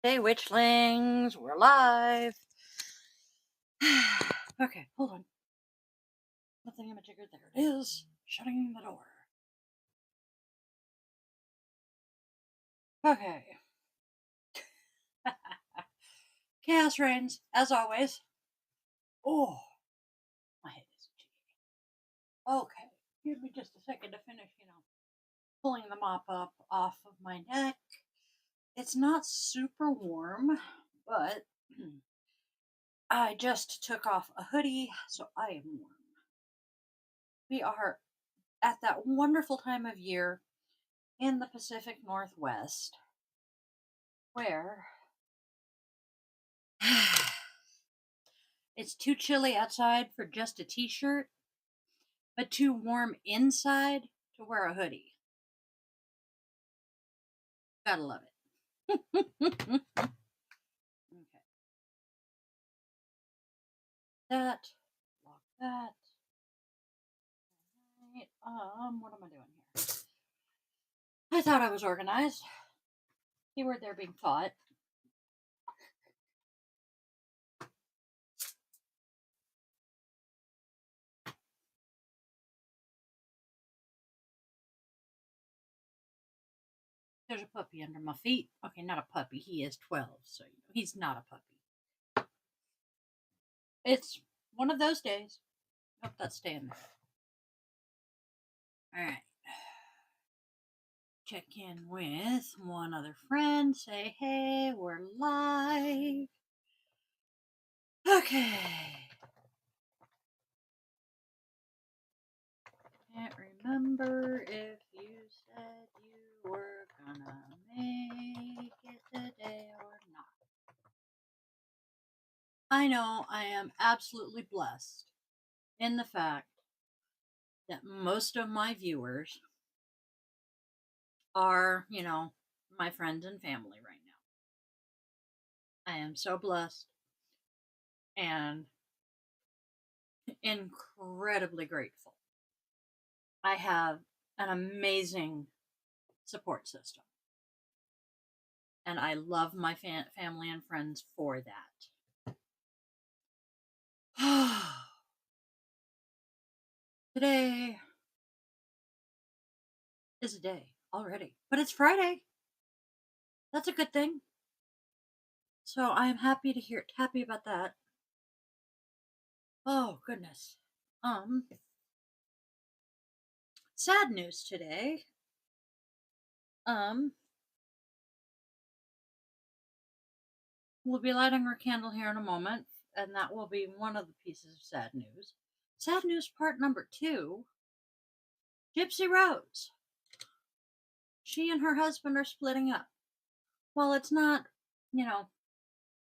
Hey, witchlings, we're live. Okay, hold on. Nothing imajigger. There it is. Shutting the door. Okay. Chaos reigns, as always. Oh, my head is itchy. Okay, give me just a second to finish, pulling the mop up off of my neck. It's not super warm, but I just took off a hoodie, so I am warm. We are at that wonderful time of year in the Pacific Northwest where it's too chilly outside for just a t shirt, but too warm inside to wear a hoodie. Gotta love it. Okay. That, lock that. Right. What am I doing here? I thought I was organized. Keyword they're being taught. There's a puppy under my feet. Okay, not a puppy. He is 12, so he's not a puppy. It's one of those days. Hope that's staying there. All right. Check in with one other friend. Say, hey, we're live. Okay. Can't remember if you said you were gonna make it today or not. I know I am absolutely blessed in the fact that most of my viewers are, my friends and family right now. I am so blessed and incredibly grateful. I have an amazing support system, and I love my family and friends for that. Today is a day already, but it's Friday. That's a good thing. So I'm happy to hear happy about that. Oh goodness. Sad news today. Um, we'll be lighting our candle here in a moment, and that will be one of the pieces of sad news. Sad news part number 2. Gypsy Rose. She and her husband are splitting up. Well, it's not, you know,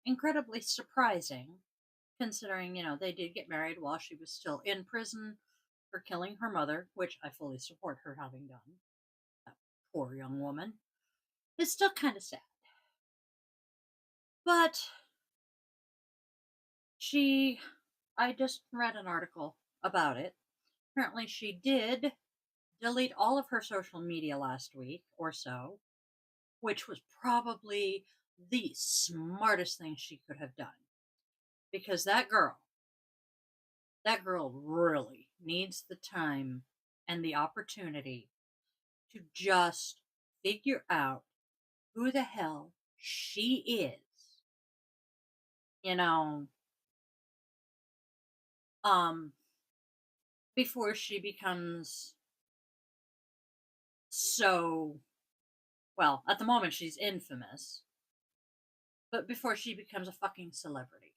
incredibly surprising considering, they did get married while she was still in prison for killing her mother, which I fully support her having done. That poor young woman. It's still kind of sad. But I just read an article about it. Apparently, she did delete all of her social media last week or so, which was probably the smartest thing she could have done. Because that girl really needs the time and the opportunity to just figure out who the hell she is. You know, um, before she becomes so, well, at the moment she's infamous, but before she becomes a fucking celebrity.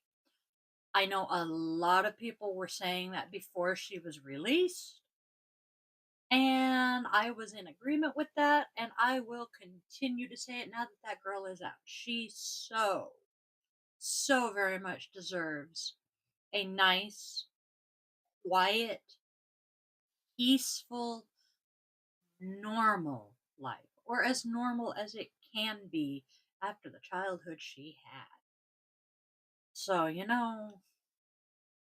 I know a lot of people were saying that before she was released, and I was in agreement with that, and I will continue to say it now that that girl is out. She so very much deserves a nice, quiet, peaceful, normal life, or as normal as it can be after the childhood she had. So,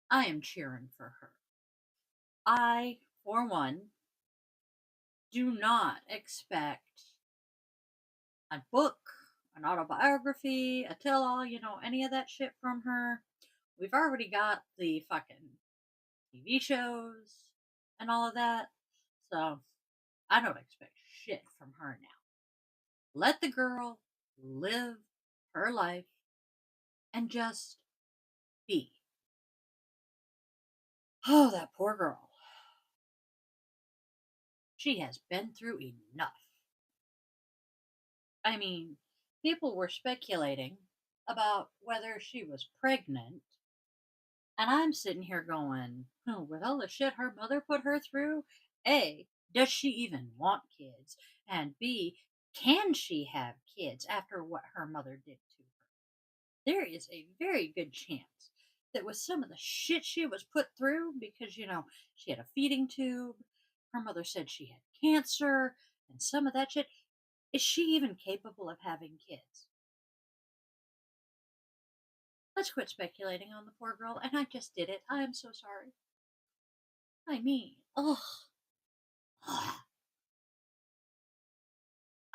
I am cheering for her. I, for one, do not expect a book, an autobiography, a tell all, any of that shit from her. We've already got the fucking TV shows and all of that. So I don't expect shit from her now. Let the girl live her life and just be. Oh, that poor girl. She has been through enough. I mean, people were speculating about whether she was pregnant. And I'm sitting here going, oh, with all the shit her mother put her through, A, does she even want kids? And B, can she have kids after what her mother did to her? There is a very good chance that with some of the shit she was put through, because, she had a feeding tube, her mother said she had cancer, and some of that shit, is she even capable of having kids? Let's quit speculating on the poor girl, and I just did it. I am so sorry. I mean, ugh.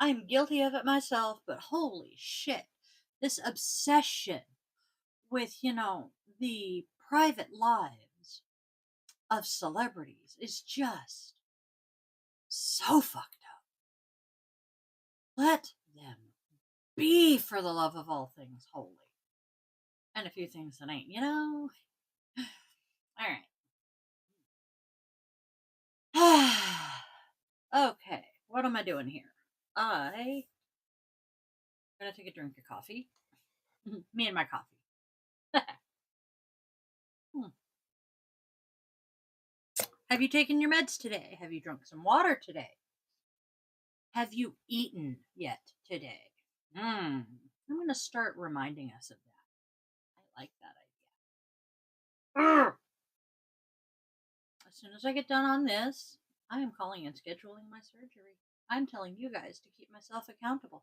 I'm guilty of it myself, but holy shit. This obsession with, the private lives of celebrities is just so fucked up. Let them be, for the love of all things holy. And a few things that ain't, All right. Okay, what am I doing here? I'm gonna take a drink of coffee. Me and my coffee. Hmm. Have you taken your meds today? Have you drunk some water today? Have you eaten yet today? I'm going to start reminding us of that. I like that idea. As soon as I get done on this, I am calling and scheduling my surgery. I'm telling you guys to keep myself accountable.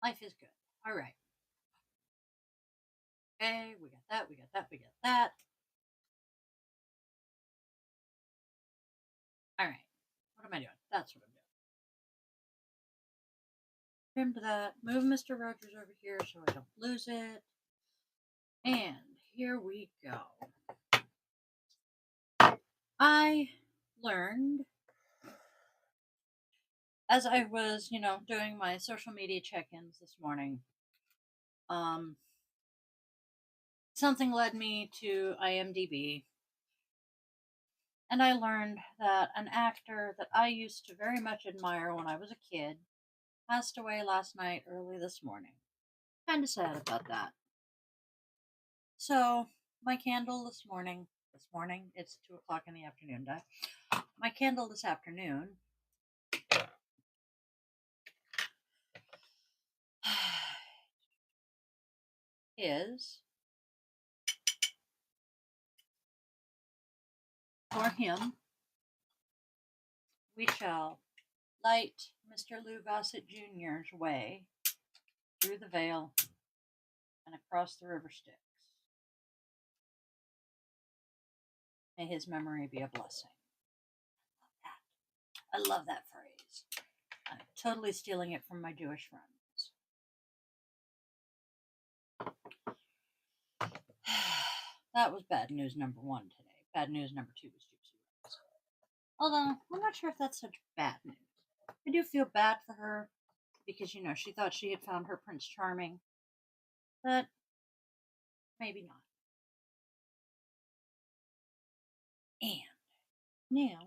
Life is good. All right. Okay, we got that, we got that, we got that. All right. What am I doing? That's what I'm doing. Trim to that. Move Mr. Rogers over here so I don't lose it. And here we go. I learned as I was, doing my social media check-ins this morning, um, something led me to IMDb, and I learned that an actor that I used to very much admire when I was a kid passed away last night, early this morning. Kind of sad about that. So, my candle this morning, it's 2 o'clock in the afternoon, my candle this afternoon is for him. We shall light Mr. Lou Gossett Jr.'s way through the veil and across the river Styx. May his memory be a blessing. I love that phrase. I'm totally stealing it from my Jewish friends. That was bad news number 1 today. Bad news number 2 was Gypsy Rose. Although, I'm not sure if that's such bad news. I do feel bad for her because, she thought she had found her Prince Charming. But maybe not. And now,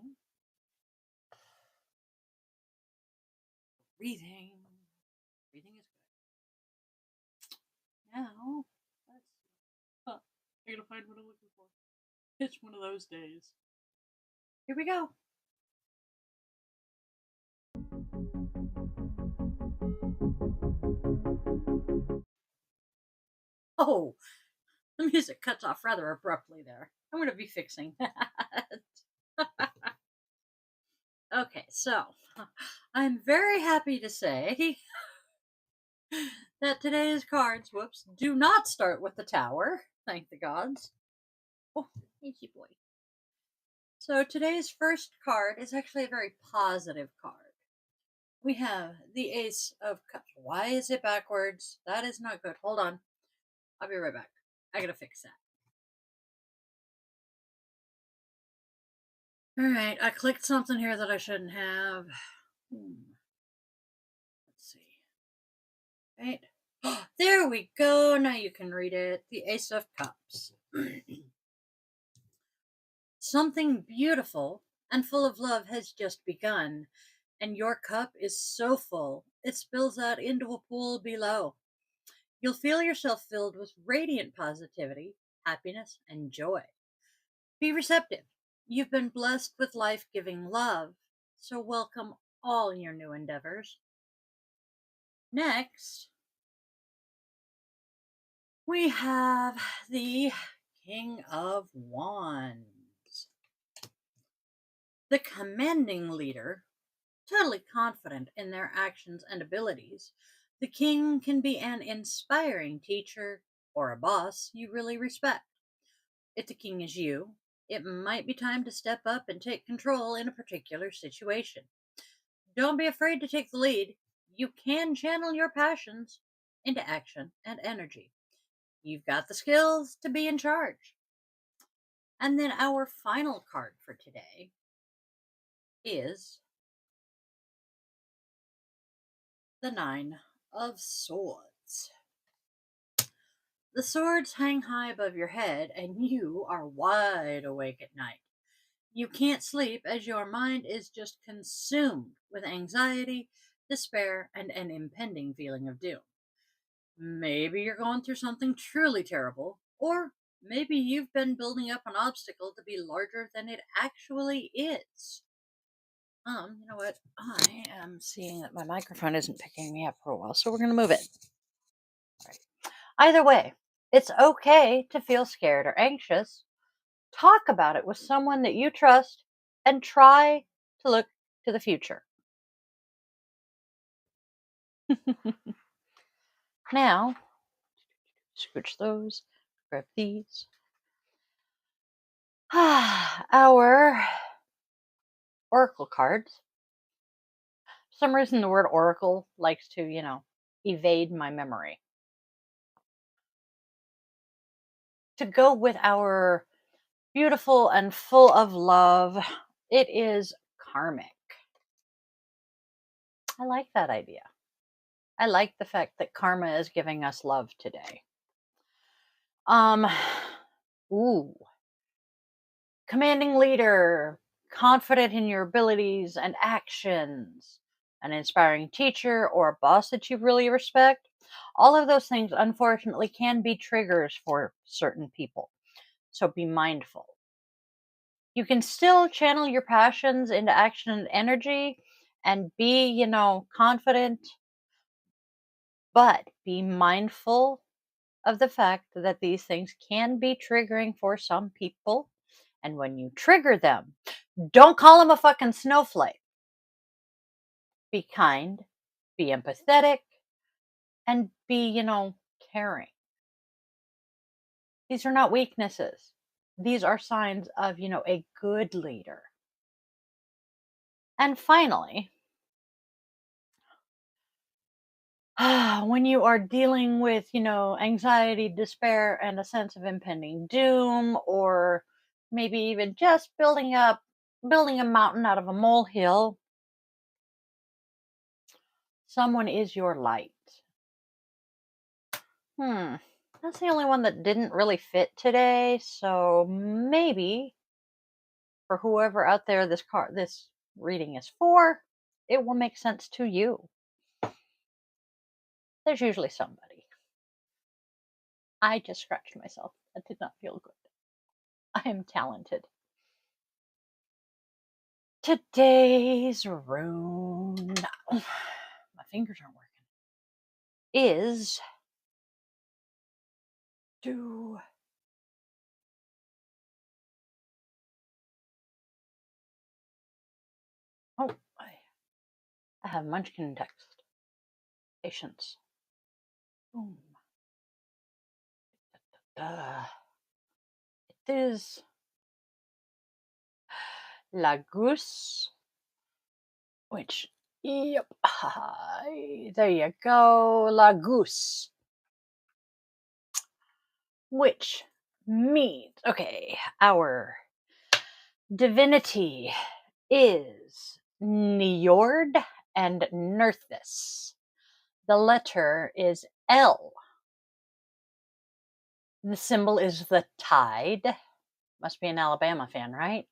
breathing. Breathing is good. Now, let's see. Huh, I gotta find what I'm looking for. It's one of those days. Here we go. Oh, the music cuts off rather abruptly there. I'm going to be fixing that. Okay, so I'm very happy to say that today's cards, whoops, do not start with the tower. Thank the gods. Oh, easy boy. So today's first card is actually a very positive card. We have the Ace of Cups. Why is it backwards? That is not good. Hold on. I'll be right back. I gotta fix that. Alright, I clicked something here that I shouldn't have. Let's see. Right? There we go. Now you can read it. The Ace of Cups. Something beautiful and full of love has just begun, and your cup is so full it spills out into a pool below. You'll feel yourself filled with radiant positivity, happiness, and joy. Be receptive. You've been blessed with life giving love, so welcome all your new endeavors. Next, we have the King of Wands. The commanding leader, totally confident in their actions and abilities, the king can be an inspiring teacher or a boss you really respect. If the king is you, it might be time to step up and take control in a particular situation. Don't be afraid to take the lead. You can channel your passions into action and energy. You've got the skills to be in charge. And then our final card for today is the Nine of Swords. The swords hang high above your head, and you are wide awake at night. You can't sleep as your mind is just consumed with anxiety, despair, and an impending feeling of doom. Maybe you're going through something truly terrible, or maybe you've been building up an obstacle to be larger than it actually is. You know what? I am seeing that my microphone isn't picking me up for a while, so we're going to move it. Right. Either way, it's okay to feel scared or anxious. Talk about it with someone that you trust and try to look to the future. Now, scooch those, grab these. Our oracle cards. For some reason, the word oracle likes to, evade my memory. To go with our beautiful and full of love, it is karmic. I like that idea. I like the fact that karma is giving us love today. Ooh. Commanding leader, confident in your abilities and actions, an inspiring teacher or a boss that you really respect. All of those things, unfortunately, can be triggers for certain people. So be mindful. You can still channel your passions into action and energy and be, confident, but be mindful of the fact that these things can be triggering for some people. And when you trigger them, don't call them a fucking snowflake. Be kind, be empathetic, and be, caring. These are not weaknesses. These are signs of, a good leader. And finally, when you are dealing with, anxiety, despair, and a sense of impending doom, or maybe even just building a mountain out of a molehill, someone is your light. That's the only one that didn't really fit today, so maybe for whoever out there this reading is for, it will make sense to you. There's usually somebody. I just scratched myself. That did not feel good. I am talented. Today's rune, my fingers aren't working, is do. Oh, I have Munchkin text. Patience. Boom. It is La Goose, which, yep, there you go, La Goose, which means, okay, our divinity is Njord and Nerthus. The letter is L. The symbol is the tide. Must be an Alabama fan, right?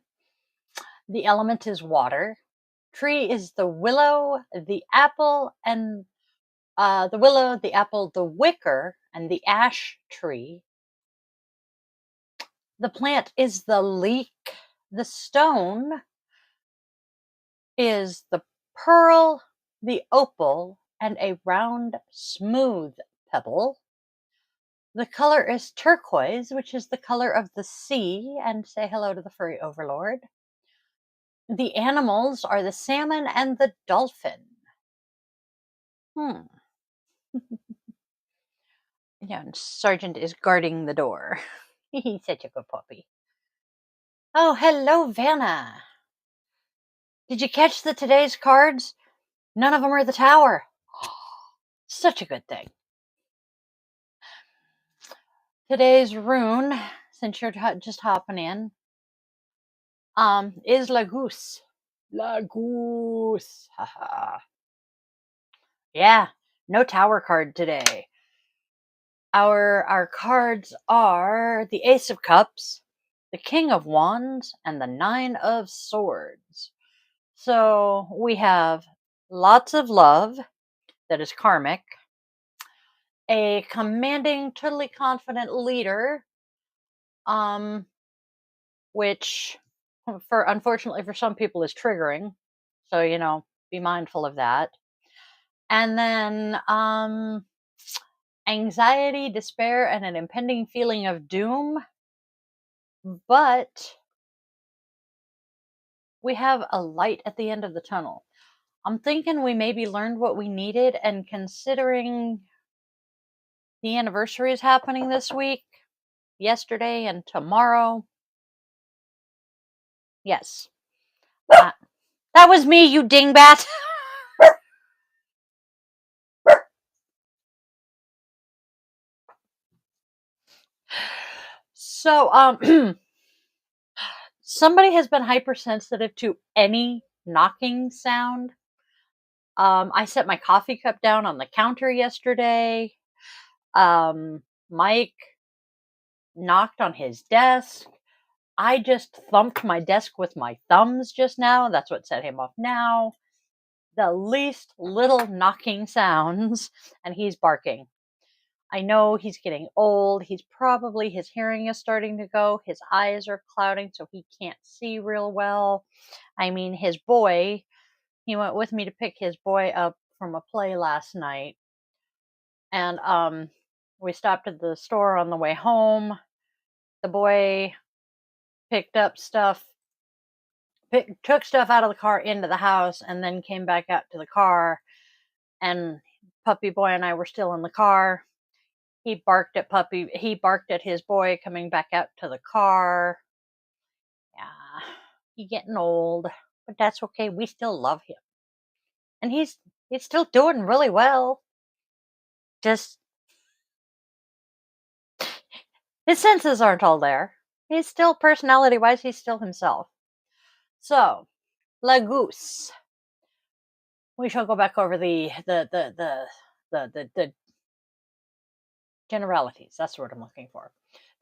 The element is water. Tree is the willow, the apple, and the willow, the apple, the wicker, and the ash tree. The plant is the leek. The stone is the pearl, the opal, and a round, smooth pebble. The color is turquoise, which is the color of the sea, and say hello to the furry overlord. The animals are the salmon and the dolphin. Yeah, and Sergeant is guarding the door. He's such a good puppy. Oh, hello, Vanna. Did you catch today's cards? None of them are the tower. Such a good thing. Today's rune, since you're just hopping in, is La Goose. La Goose. Yeah, no tower card today. Our cards are the Ace of Cups, the King of Wands, and the Nine of Swords. So we have lots of love that is karmic, a commanding, totally confident leader, which unfortunately for some people is triggering. So, be mindful of that. And then anxiety, despair, and an impending feeling of doom. But we have a light at the end of the tunnel. I'm thinking we maybe learned what we needed, and considering the anniversary is happening this week, yesterday and tomorrow. Yes. That was me, you dingbat. So, somebody has been hypersensitive to any knocking sound. I set my coffee cup down on the counter yesterday. Mike knocked on his desk. I just thumped my desk with my thumbs just now. That's what set him off now. The least little knocking sounds, and he's barking. I know he's getting old. His hearing is starting to go. His eyes are clouding, so he can't see real well. I mean, his boy, he went with me to pick his boy up from a play last night. And we stopped at the store on the way home. The boy picked up stuff, took stuff out of the car into the house, and then came back out to the car. And puppy boy and I were still in the car. He barked at his boy coming back out to the car. Yeah, he's getting old, but that's okay. We still love him. And he's still doing really well. Just his senses aren't all there. He's still, personality-wise, he's still himself. So, La Goose. We shall go back over the generalities. That's the word I'm looking for.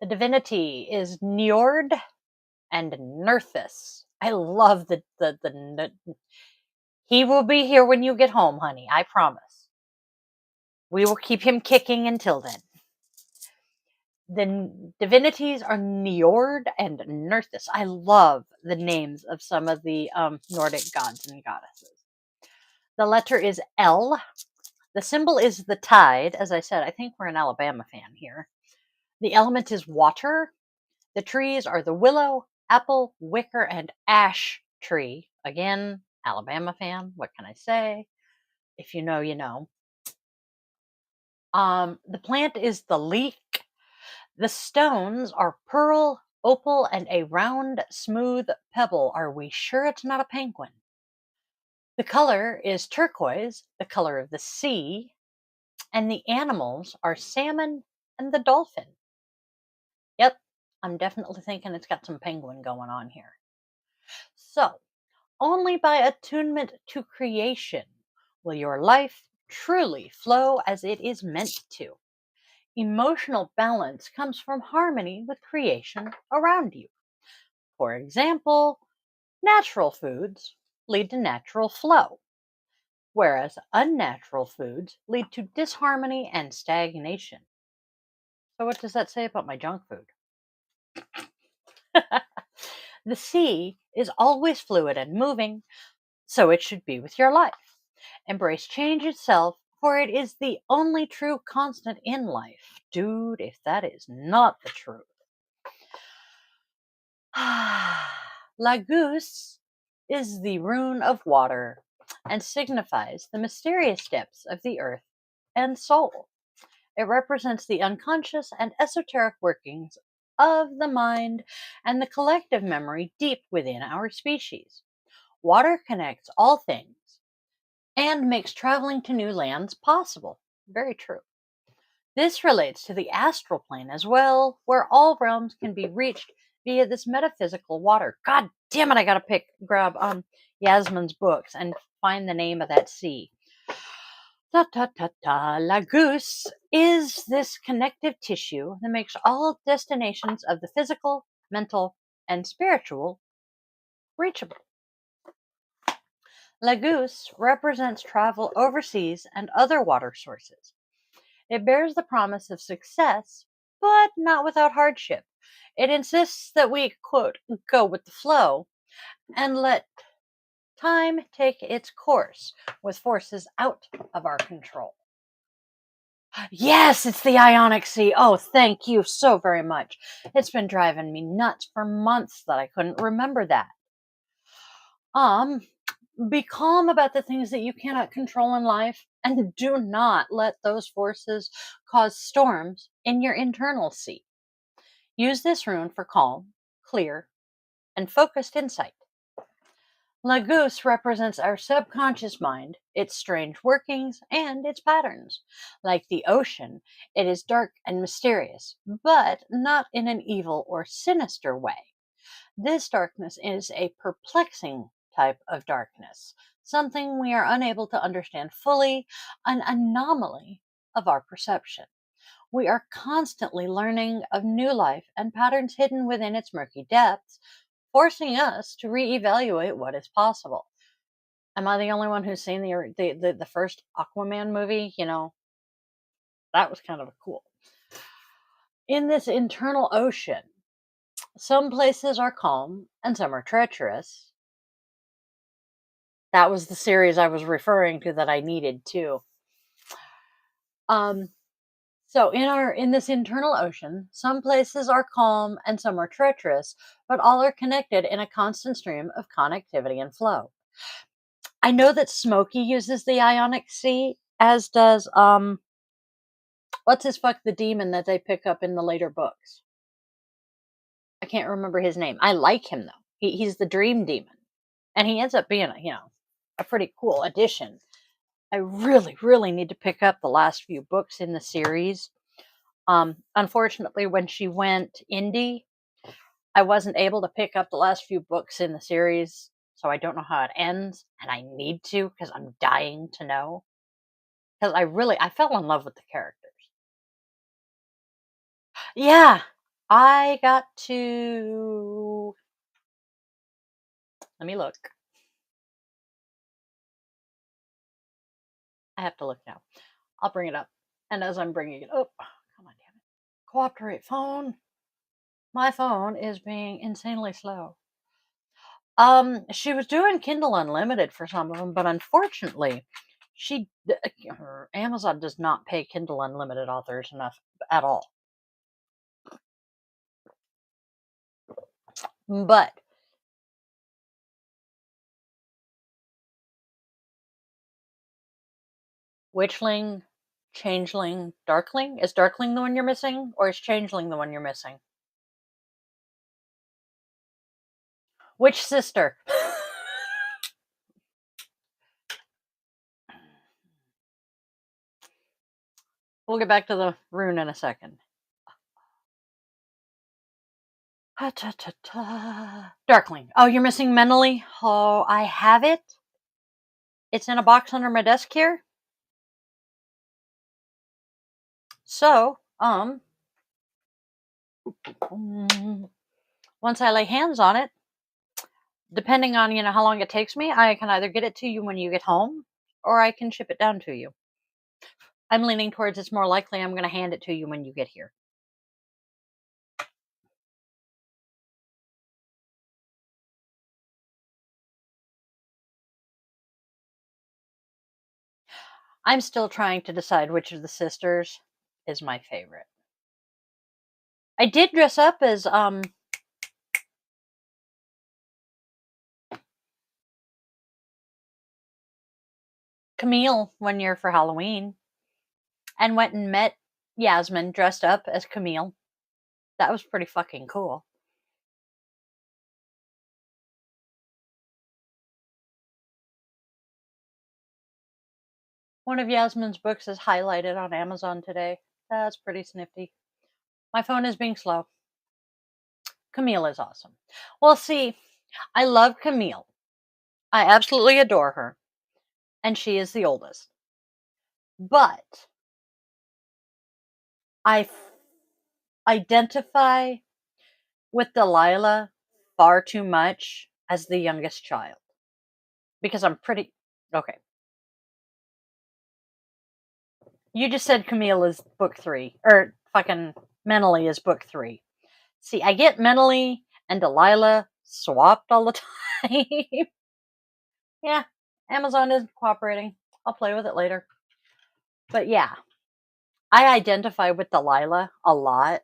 The divinity is Njord and Nerthus. I love the he will be here when you get home, honey. I promise. We will keep him kicking until then. The divinities are Njord and Nerthus. I love the names of some of the Nordic gods and goddesses. The letter is L. The symbol is the tide. As I said, I think we're an Alabama fan here. The element is water. The trees are the willow, apple, wicker, and ash tree. Again, Alabama fan. What can I say? If you know, you know. The plant is the leek. The stones are pearl, opal, and a round, smooth pebble. Are we sure it's not a penguin? The color is turquoise, the color of the sea, and the animals are salmon and the dolphin. Yep, I'm definitely thinking it's got some penguin going on here. So, only by attunement to creation will your life truly flow as it is meant to. Emotional balance comes from harmony with creation around you. For example, natural foods lead to natural flow, whereas unnatural foods lead to disharmony and stagnation. So, what does that say about my junk food? The sea is always fluid and moving, so it should be with your life. Embrace change itself, for it is the only true constant in life. Dude, if that is not the truth. Lagus is the rune of water and signifies the mysterious depths of the earth and soul. It represents the unconscious and esoteric workings of the mind and the collective memory deep within our species. Water connects all things and makes traveling to new lands possible. Very true. This relates to the astral plane as well, where all realms can be reached via this metaphysical water. God damn it, I gotta grab Yasmin's books and find the name of that sea. Lagus is this connective tissue that makes all destinations of the physical, mental, and spiritual reachable. Lagus represents travel overseas and other water sources. It bears the promise of success, but not without hardship. It insists that we, quote, go with the flow and let time take its course with forces out of our control. Yes, it's the Ionic Sea. Oh, thank you so very much. It's been driving me nuts for months that I couldn't remember that. Be calm about the things that you cannot control in life and do not let those forces cause storms in your internal sea. Use this rune for calm, clear, and focused insight. Lagus represents our subconscious mind, its strange workings, and its patterns. Like the ocean, it is dark and mysterious, but not in an evil or sinister way. This darkness is a perplexing type of darkness, something we are unable to understand fully, an anomaly of our perception. We are constantly learning of new life and patterns hidden within its murky depths, forcing us to reevaluate what is possible. Am I the only one who's seen the first Aquaman movie? You know, that was kind of cool. In this internal ocean, some places are calm and some are treacherous. That was the series I was referring to that I needed too. So in this internal ocean, some places are calm and some are treacherous, but all are connected in a constant stream of connectivity and flow. I know that Smokey uses the Ionic Sea, as does what's his fuck the demon that they pick up in the later books. I can't remember his name. I like him though. He's the dream demon, and he ends up being a pretty cool addition. I really, really need to pick up the last few books in the series. Unfortunately, when she went indie, I wasn't able to pick up the last few books in the series, so I don't know how it ends, and I need to because I'm dying to know. Because I fell in love with the characters. Yeah, I got to. Let me look. I have to look now. I'll bring it up. And as I'm bringing it up, come on, damn it. Cooperate, phone. My phone is being insanely slow. She was doing Kindle Unlimited for some of them, but unfortunately, Amazon does not pay Kindle Unlimited authors enough at all. But Witchling, Changeling, Darkling? Is Darkling the one you're missing? Or is Changeling the one you're missing? Which sister? We'll get back to the rune in a second. Darkling. Oh, you're missing mentally? Oh, I have it. It's in a box under my desk here. So, once I lay hands on it, depending on, how long it takes me, I can either get it to you when you get home, or I can ship it down to you. I'm leaning towards it's more likely I'm going to hand it to you when you get here. I'm still trying to decide which of the sisters is my favorite. I did dress up as Camille one year for Halloween, and went and met Yasmin dressed up as Camille. That was pretty fucking cool. One of Yasmin's books is highlighted on Amazon today. That's pretty snifty. My phone is being slow. Camille is awesome. Well, see, I love Camille. I absolutely adore her. And she is the oldest. But I identify with Delilah far too much as the youngest child. Because I'm pretty... Okay. You just said Camille is book 3. Or fucking mentally is book 3. See, I get mentally and Delilah swapped all the time. Yeah, Amazon isn't cooperating. I'll play with it later. But yeah, I identify with Delilah a lot.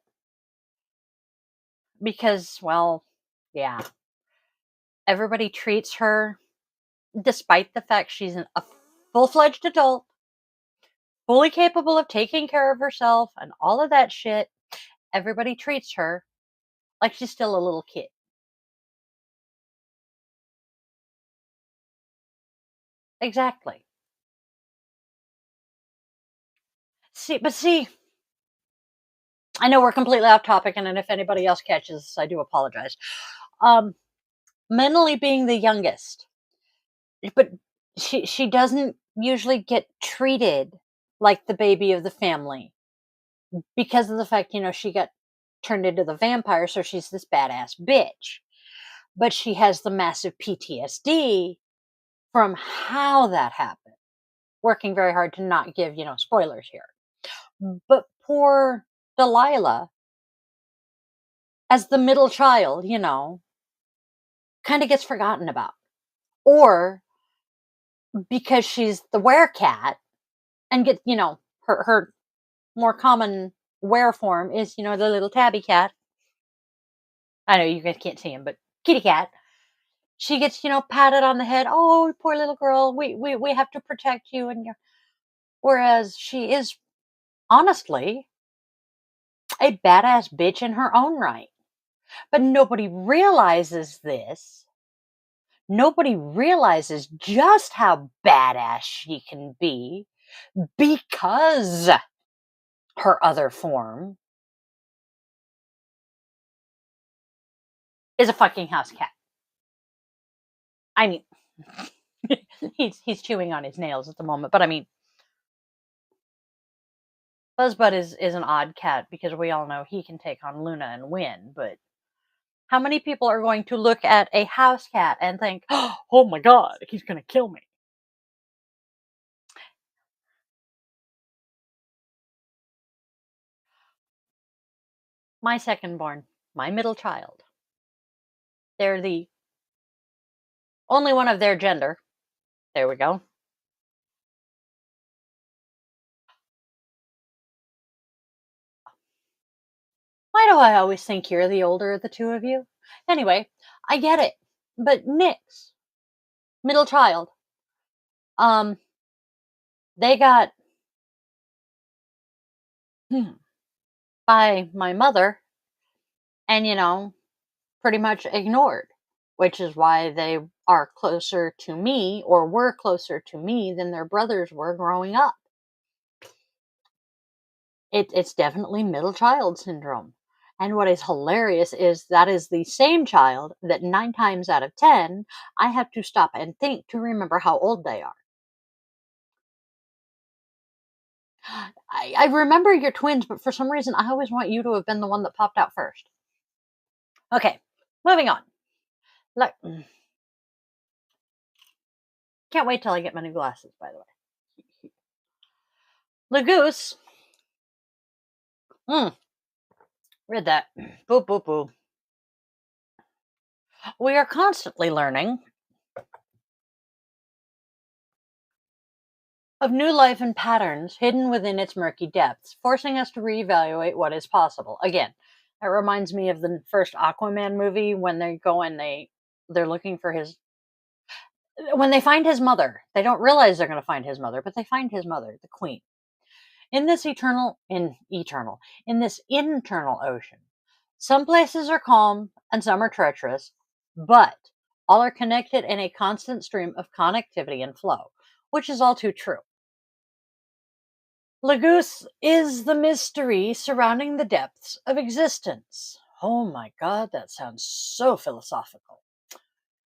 Because, well, yeah. Everybody treats her, despite the fact she's a full-fledged adult, fully capable of taking care of herself and all of that shit, everybody treats her like she's still a little kid. Exactly. See, I know we're completely off topic, and if anybody else catches this, I do apologize. Mentally being the youngest, but she doesn't usually get treated like the baby of the family because of the fact, she got turned into the vampire, so she's this badass bitch. But she has the massive PTSD from how that happened. Working very hard to not give, spoilers here. But poor Delilah, as the middle child, kind of gets forgotten about. Or because she's the werecat and get, her more common were form is, the little tabby cat. I know you guys can't see him, but kitty cat. She gets, patted on the head. Oh, poor little girl. We have to protect you. And whereas she is honestly a badass bitch in her own right. But nobody realizes this. Nobody realizes just how badass she can be because her other form is a fucking house cat. I mean, he's chewing on his nails at the moment, but I mean, Buzzbud is an odd cat because we all know he can take on Luna and win, but how many people are going to look at a house cat and think, oh my god, he's going to kill me? My second born, my middle child. They're the only one of their gender. There we go. Why do I always think you're the older of the two of you? Anyway, I get it. But Nyx, middle child, they got by my mother and, pretty much ignored, which is why they are closer to me or were closer to me than their brothers were growing up. It's definitely middle child syndrome. And what is hilarious is that is the same child that 9 times out of 10, I have to stop and think to remember how old they are. I remember your twins, but for some reason, I always want you to have been the one that popped out first. Okay, moving on. Like, can't wait till I get my new glasses, by the way. Lagoose. Read that. Boop, boop, boop. We are constantly learning of new life and patterns hidden within its murky depths, forcing us to reevaluate what is possible. Again, that reminds me of the first Aquaman movie when they go and they're looking for his when they find his mother. They don't realize they're going to find his mother, but they find his mother, the queen. In this in this internal ocean, some places are calm and some are treacherous, but all are connected in a constant stream of connectivity and flow, which is all too true. Lagoose is the mystery surrounding the depths of existence. Oh my God, that sounds so philosophical.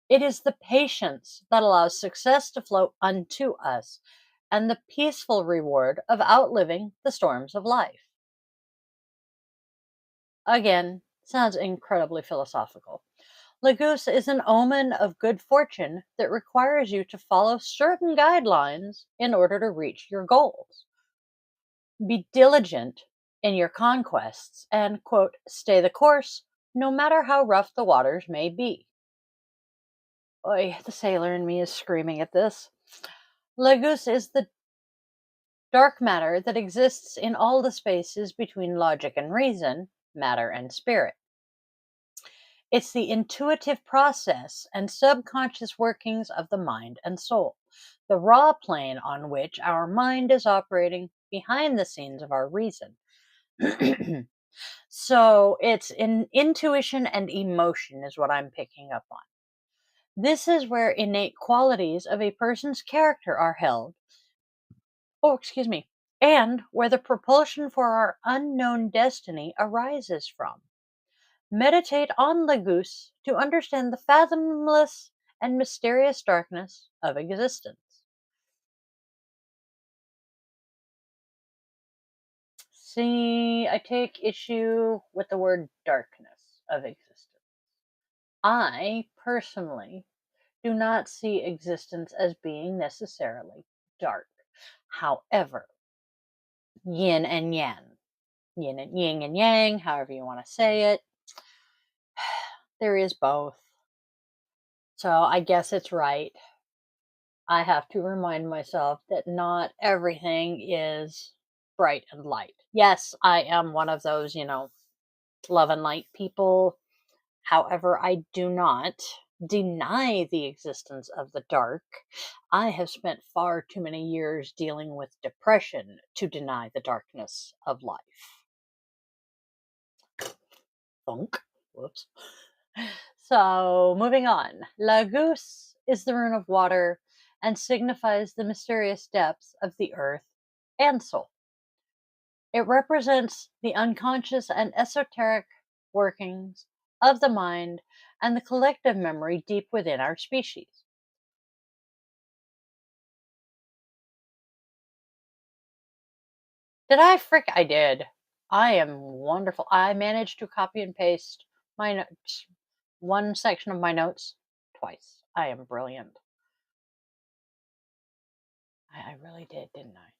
It is the patience that allows success to flow unto us and the peaceful reward of outliving the storms of life. Again, sounds incredibly philosophical. Lagoose is an omen of good fortune that requires you to follow certain guidelines in order to reach your goals. Be diligent in your conquests and, quote, stay the course, no matter how rough the waters may be. Oy, the sailor in me is screaming at this. Lagoose is the dark matter that exists in all the spaces between logic and reason, matter and spirit. It's the intuitive process and subconscious workings of the mind and soul, the raw plane on which our mind is operating behind the scenes of our reason. So it's intuition and emotion is what I'm picking up on. This is where innate qualities of a person's character are held. Oh, excuse me. And where the propulsion for our unknown destiny arises from. Meditate on Lagoose to understand the fathomless and mysterious darkness of existence. See, I take issue with the word darkness of existence. I personally do not see existence as being necessarily dark. However, yin and yang, yin and yang, however you want to say it, there is both. So I guess it's right. I have to remind myself that not everything is bright and light. Yes, I am one of those, love and light people. However, I do not deny the existence of the dark. I have spent far too many years dealing with depression to deny the darkness of life. Thunk. Whoops. So, moving on. Lagoose is the rune of water and signifies the mysterious depths of the earth and soul. It represents the unconscious and esoteric workings of the mind and the collective memory deep within our species. Did I frick? I did. I am wonderful. I managed to copy and paste my notes, one section of my notes twice. I am brilliant. I really did, didn't I?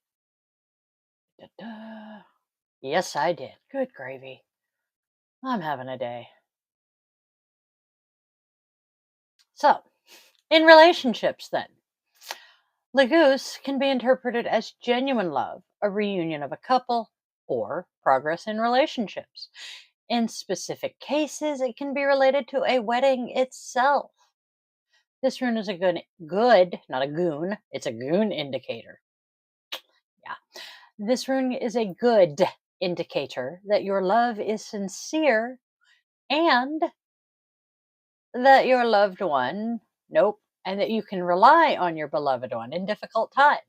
Da-da. Yes, I did. Good gravy. I'm having a day. So, in relationships, then, Lagoose can be interpreted as genuine love, a reunion of a couple, or progress in relationships. In specific cases, it can be related to a wedding itself. This rune is a good, not a goon, it's a goon indicator. Yeah. This rune is a good indicator that your love is sincere and that your loved one, nope, and that you can rely on your beloved one in difficult times.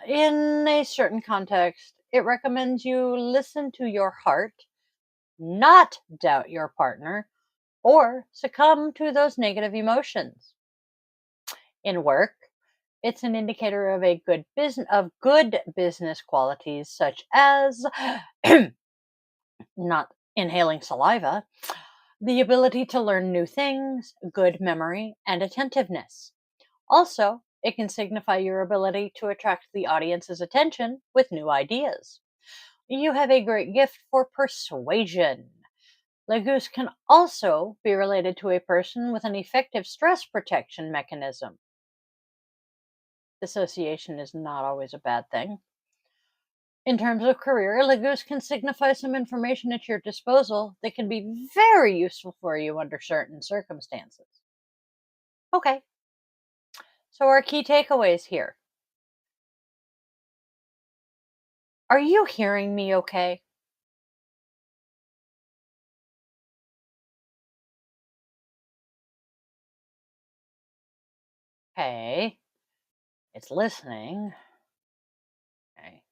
In a certain context, it recommends you listen to your heart, not doubt your partner, or succumb to those negative emotions. In work, it's an indicator of a good business qualities such as not inhaling saliva, the ability to learn new things, good memory, and attentiveness. Also, it can signify your ability to attract the audience's attention with new ideas. You have a great gift for persuasion. Leguse can also be related to a person with an effective stress protection mechanism. Dissociation is not always a bad thing. In terms of career, Leguse can signify some information at your disposal that can be very useful for you under certain circumstances. Okay, so our key takeaways here. Are you hearing me okay? Okay, it's listening. Okay.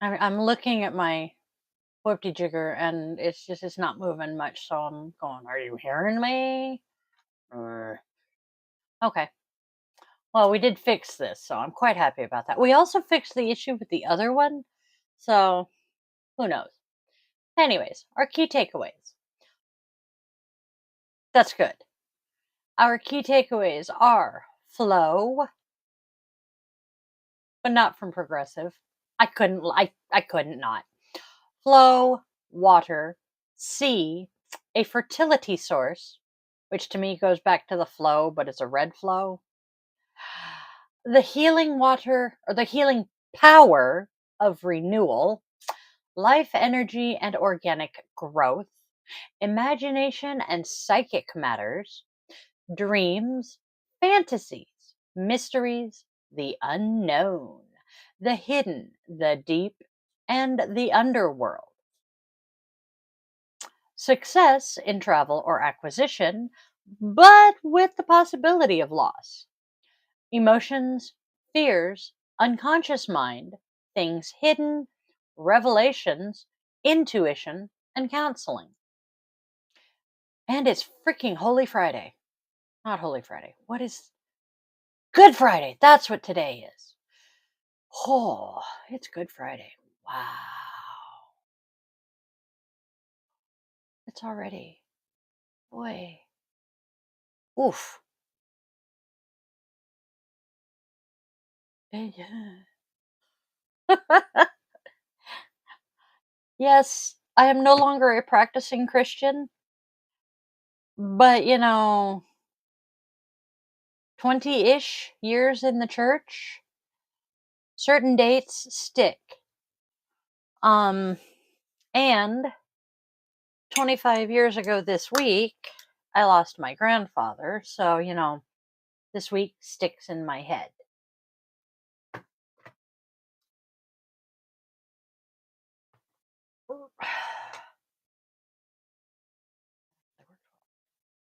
I'm looking at my whoopty jigger and it's not moving much, so I'm going, are you hearing me? Okay. Well, we did fix this, so I'm quite happy about that. We also fixed the issue with the other one, so who knows? Anyways, our key takeaways. That's good. Our key takeaways are flow, but not from progressive. I couldn't not. Flow, water, sea, a fertility source, which to me goes back to the flow, but it's a red flow. The healing water or the healing power of renewal, life energy and organic growth, imagination and psychic matters, dreams, fantasies, mysteries, the unknown, the hidden, the deep, and the underworld. Success in travel or acquisition, but with the possibility of loss. Emotions, fears, unconscious mind, things hidden, revelations, intuition, and counseling. And it's freaking Holy Friday. Not Holy Friday. What is Good Friday? That's what today is. Oh, it's Good Friday. Wow. It's already. Boy. Oof. Yeah. Yes, I am no longer a practicing Christian, but 20 ish years in the church, certain dates stick. And 25 years ago this week, I lost my grandfather. So, this week sticks in my head.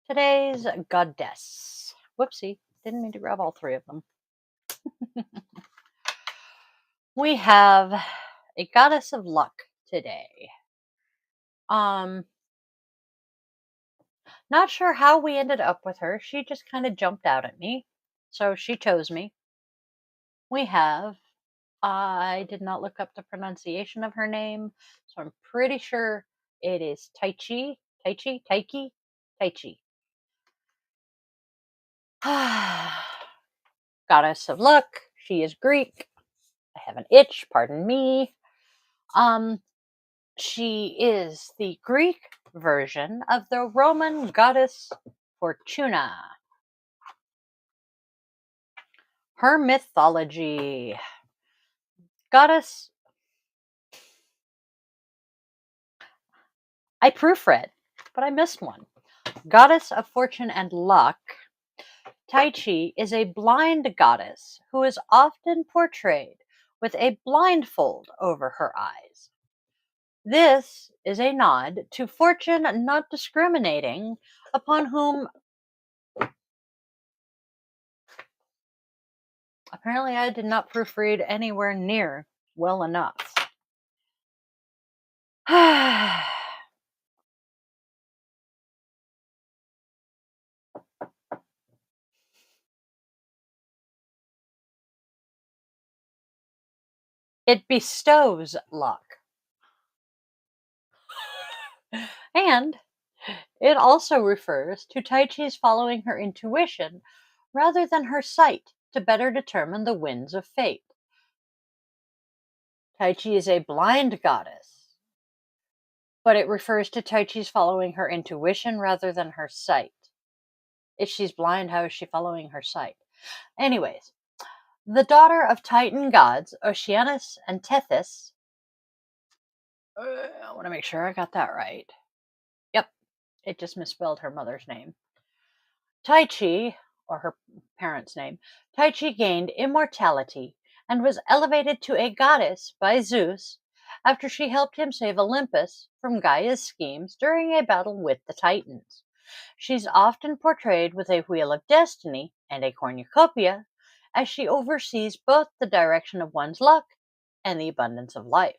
Today's goddess. Whoopsie, didn't mean to grab all three of them. We have a goddess of luck today. Not sure how we ended up with her. She just kind of jumped out at me. So she chose me. We have, I did not look up the pronunciation of her name, so I'm pretty sure it is Taichi. Goddess of luck. She is Greek. I have an itch, pardon me. She is the Greek version of the Roman goddess Fortuna. Her mythology. Goddess. I proofread. but I missed one. Goddess of fortune and luck. Tai Chi is a blind goddess who is often portrayed with a blindfold over her eyes. This is a nod to fortune not discriminating upon whom. Apparently, I did not proofread anywhere near well enough. It bestows luck. And it also refers to Tai Chi's following her intuition rather than her sight to better determine the winds of fate. Tai Chi is a blind goddess, but it refers to Tai Chi's following her intuition rather than her sight. If she's blind, how is she following her sight? Anyways, the daughter of Titan gods Oceanus and Tethys. I want to make sure I got that right. Yep, it just misspelled her mother's name. Tai Chi, or her parents' name, Tai Chi gained immortality and was elevated to a goddess by Zeus after she helped him save Olympus from Gaia's schemes during a battle with the Titans. She's often portrayed with a wheel of destiny and a cornucopia, as she oversees both the direction of one's luck and the abundance of life.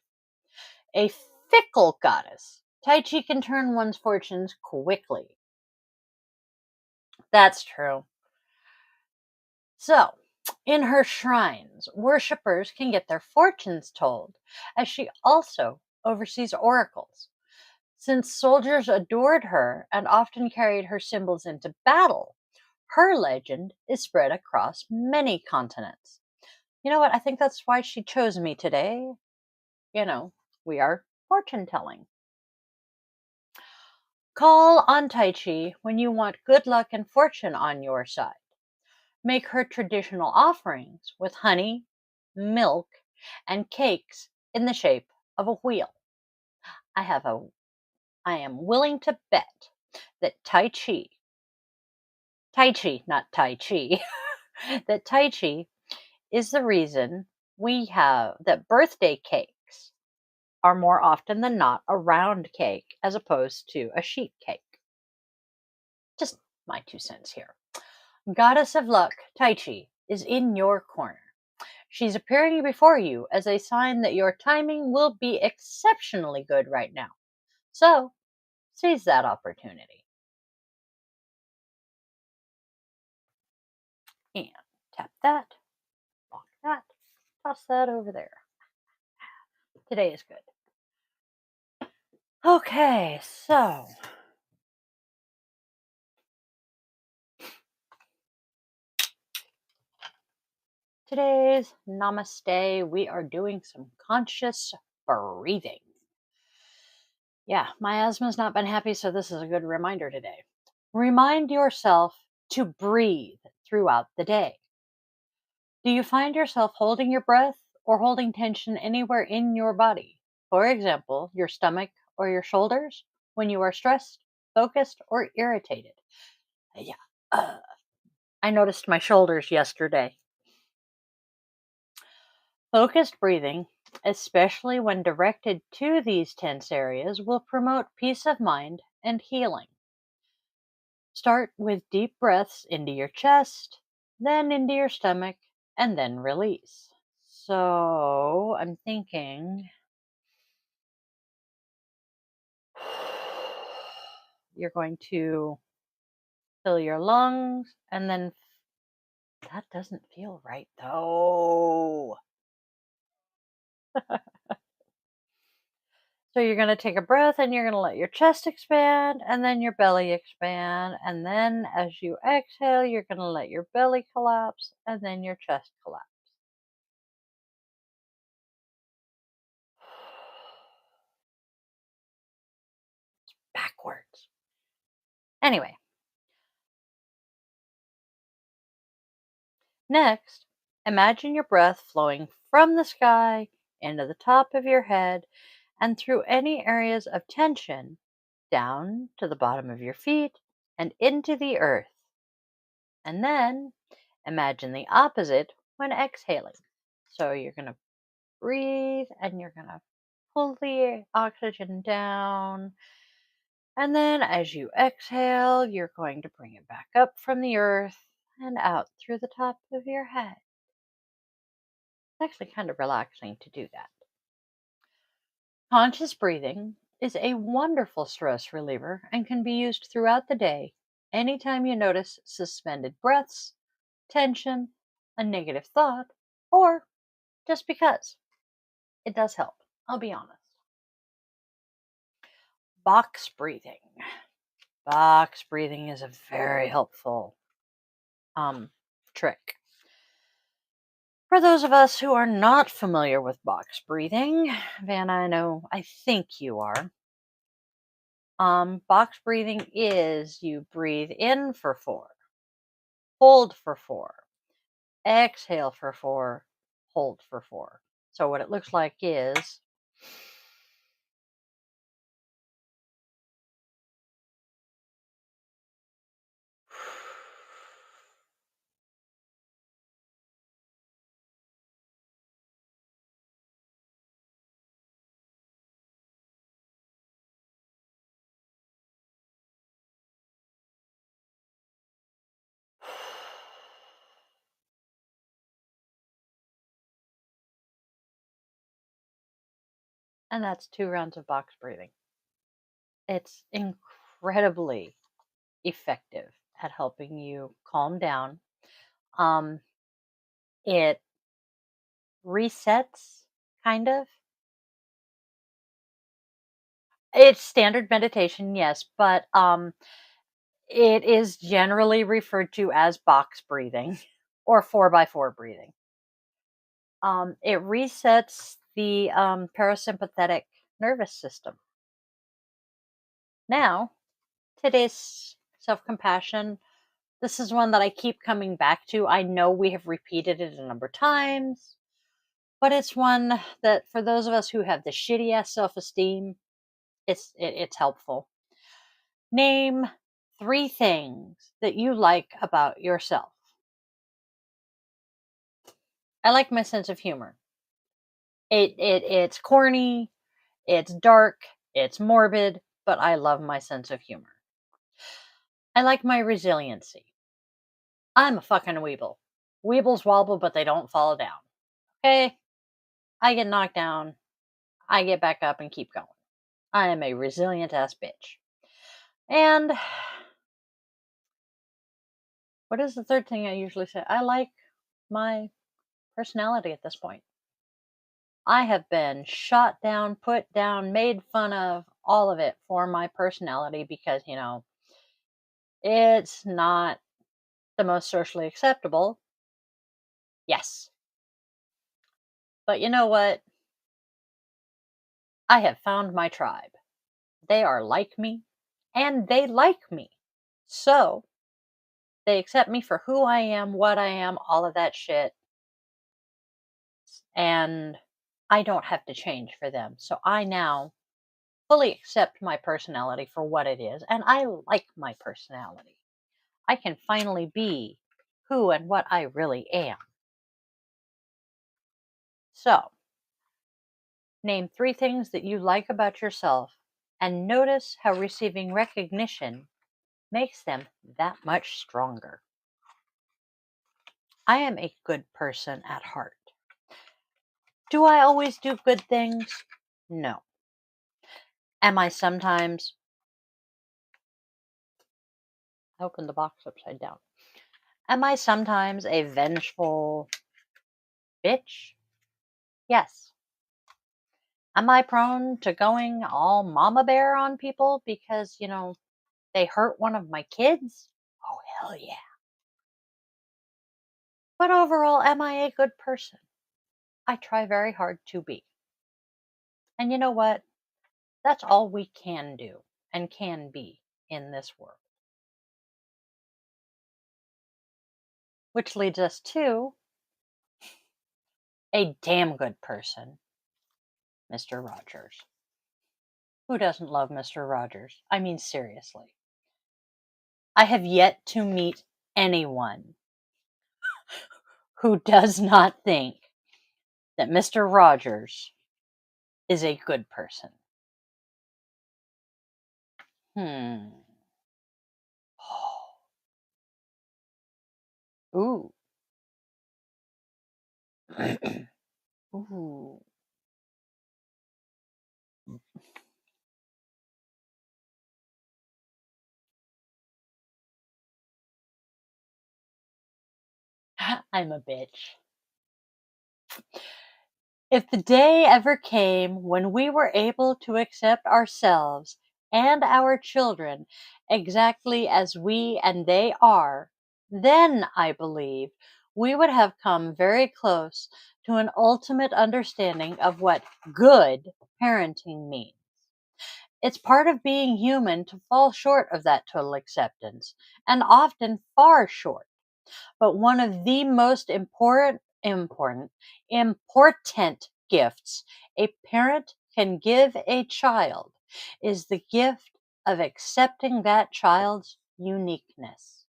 A fickle goddess, Tai Chi can turn one's fortunes quickly. That's true. So, in her shrines, worshippers can get their fortunes told, as she also oversees oracles. Since soldiers adored her and often carried her symbols into battle, her legend is spread across many continents. You know what? I think that's why she chose me today. We are fortune telling. Call on Tai Chi when you want good luck and fortune on your side. Make her traditional offerings with honey, milk, and cakes in the shape of a wheel. I am willing to bet that not Tai Chi, that Tai Chi is the reason we have that birthday cakes are more often than not a round cake as opposed to a sheet cake. Just my 2 cents here. Goddess of luck, Tai Chi, is in your corner. She's appearing before you as a sign that your timing will be exceptionally good right now. So, seize that opportunity. And tap that, lock that, toss that over there. Today is good. Okay, so today's Namaste, we are doing some conscious breathing. Yeah, my asthma's not been happy, so this is a good reminder today. Remind yourself to breathe throughout the day. Do you find yourself holding your breath or holding tension anywhere in your body? For example, your stomach or your shoulders when you are stressed, focused, or irritated. Yeah. I noticed my shoulders yesterday. Focused breathing, especially when directed to these tense areas, will promote peace of mind and healing. Start with deep breaths into your chest, then into your stomach, and then release. So I'm thinking you're going to fill your lungs, and then that doesn't feel right though. So you're going to take a breath and you're going to let your chest expand and then your belly expand. And then as you exhale, you're going to let your belly collapse and then your chest collapse. Backwards. Anyway. Next, imagine your breath flowing from the sky into the top of your head and through any areas of tension down to the bottom of your feet and into the earth. And then imagine the opposite when exhaling. So you're going to breathe and you're going to pull the oxygen down. And then as you exhale, you're going to bring it back up from the earth and out through the top of your head. It's actually kind of relaxing to do that. Conscious breathing is a wonderful stress reliever and can be used throughout the day anytime you notice suspended breaths, tension, a negative thought, or just because. It does help, I'll be honest. Box breathing. Box breathing is a very helpful trick. For those of us who are not familiar with box breathing, Vanna, I think you are. Box breathing is you breathe in for 4, hold for 4, exhale for 4, hold for 4. So what it looks like is and that's 2 rounds of box breathing. It's incredibly effective at helping you calm down. It resets, kind of. It's standard meditation, yes, but it is generally referred to as box breathing or 4x4 breathing. It resets the parasympathetic nervous system. Now, today's self-compassion, this is one that I keep coming back to. I know we have repeated it a number of times, but it's one that for those of us who have the shitty ass self-esteem, it's helpful. Name 3 things that you like about yourself. I like my sense of humor. It's corny, it's dark, it's morbid, but I love my sense of humor. I like my resiliency. I'm a fucking weeble. Weebles wobble, but they don't fall down. Okay? I get knocked down, I get back up and keep going. I am a resilient ass bitch. And what is the third thing I usually say? I like my personality at this point. I have been shot down, put down, made fun of, all of it for my personality because, it's not the most socially acceptable. Yes. But you know what? I have found my tribe. They are like me, and they like me. So, they accept me for who I am, what I am, all of that shit. And I don't have to change for them. So I now fully accept my personality for what it is, and I like my personality. I can finally be who and what I really am. So, name 3 things that you like about yourself and notice how receiving recognition makes them that much stronger. I am a good person at heart. Do I always do good things? No. Am I sometimes... I opened the box upside down. Am I sometimes a vengeful bitch? Yes. Am I prone to going all mama bear on people because, they hurt one of my kids? Oh, hell yeah. But overall, am I a good person? I try very hard to be. And you know what? That's all we can do and can be in this world. Which leads us to a damn good person, Mr. Rogers. Who doesn't love Mr. Rogers? I mean, seriously. I have yet to meet anyone who does not think that Mr. Rogers is a good person. Hmm. Ooh. Ooh. I'm a bitch. If the day ever came when we were able to accept ourselves and our children exactly as we and they are, then I believe we would have come very close to an ultimate understanding of what good parenting means. It's part of being human to fall short of that total acceptance, and often far short. But one of the most important gifts a parent can give a child is the gift of accepting that child's uniqueness.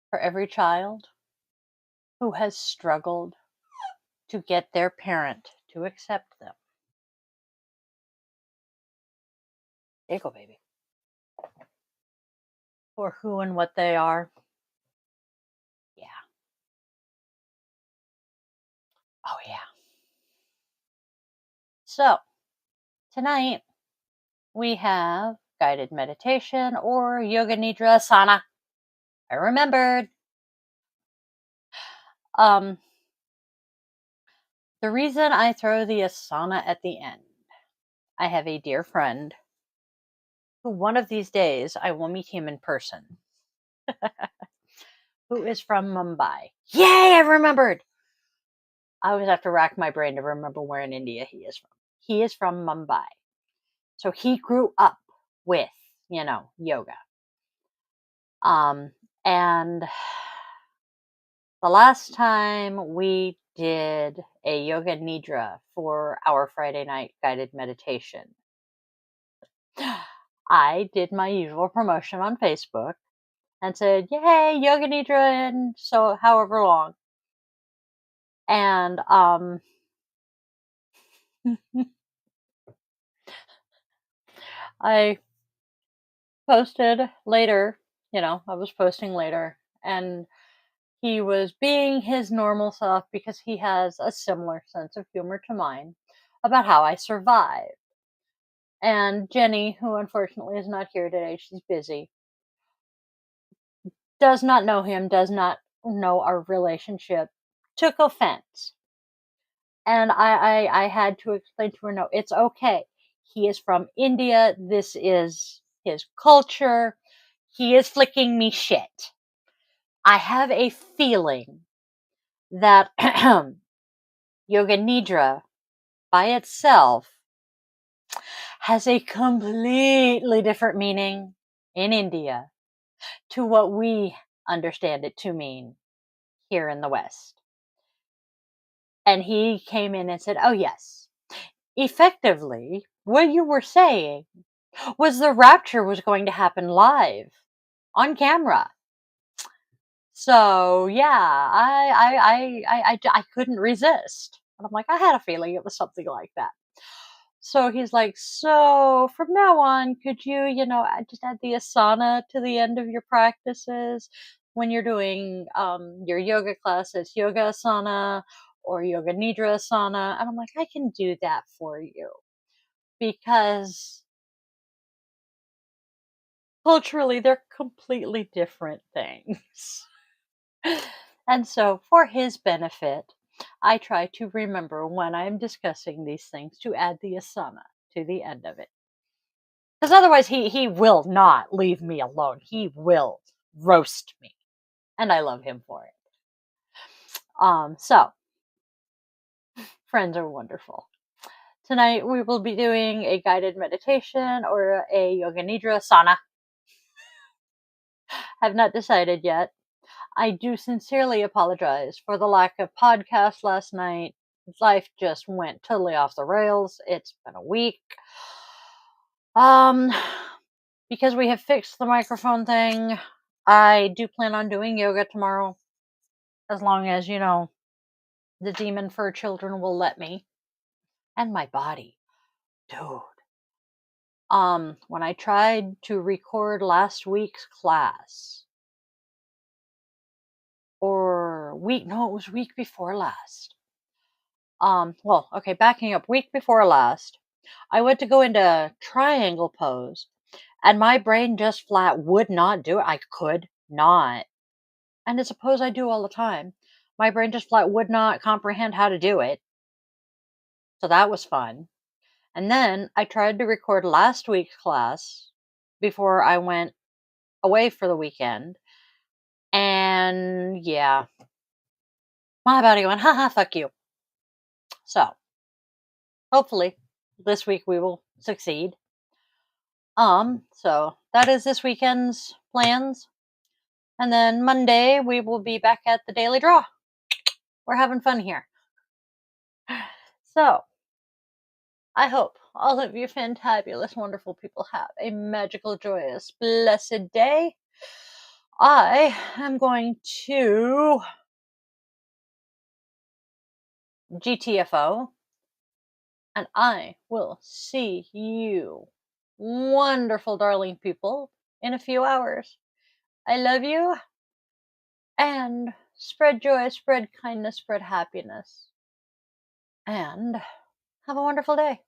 For every child who has struggled to get their parent to accept them. There you go, baby. For who and what they are. Yeah. Oh, yeah. So, tonight we have guided meditation or yoga nidra asana. I remembered. Um, the reason I throw the asana at the end, I have a dear friend who one of these days I will meet him in person, who is from Mumbai. Yay, I remembered! I always have to rack my brain to remember where in India he is from. He is from Mumbai. So he grew up with, yoga. And the last time we did a yoga nidra for our Friday night guided meditation, I did my usual promotion on Facebook and said, "Yay, yoga nidra in so however long." And I posted later, I was posting later, and he was being his normal self because he has a similar sense of humor to mine about how I survived. And Jenny, who unfortunately is not here today, she's busy, does not know him, does not know our relationship, took offense. And I had to explain to her, no, it's okay. He is from India. This is his culture. He is flicking me shit. I have a feeling that Yoga Nidra by itself has a completely different meaning in India to what we understand it to mean here in the West. And he came in and said, "Oh, yes, effectively, what you were saying was the rapture was going to happen live on camera." So yeah, I couldn't resist. And I'm like, I had a feeling it was something like that. So he's like, "So from now on, could you, just add the asana to the end of your practices when you're doing your yoga classes, yoga asana or yoga nidra asana?" And I'm like, "I can do that for you because culturally they're completely different things." And so, for his benefit, I try to remember when I'm discussing these things to add the asana to the end of it. Because otherwise, he will not leave me alone. He will roast me. And I love him for it. So, friends are wonderful. Tonight, we will be doing a guided meditation or a yoga nidra asana. have not decided yet. I do sincerely apologize for the lack of podcast last night. Life just went totally off the rails. It's been a week. Um, because we have fixed the microphone thing, I do plan on doing yoga tomorrow, as long as, the demon fur children will let me. And my body. Dude. When I tried to record last week's class, it was week before last. Backing up, week before last, I went to go into triangle pose, and my brain just flat would not do it. I could not. And it's a pose I do all the time. My brain just flat would not comprehend how to do it. So that was fun. And then I tried to record last week's class before I went away for the weekend. And yeah, my body went, haha, fuck you. So hopefully this week we will succeed. So that is this weekend's plans. And then Monday we will be back at the daily draw. We're having fun here. So I hope all of you fantabulous, wonderful people have a magical, joyous, blessed day. I am going to GTFO, and I will see you, wonderful, darling people, in a few hours. I love you, and spread joy, spread kindness, spread happiness, and have a wonderful day.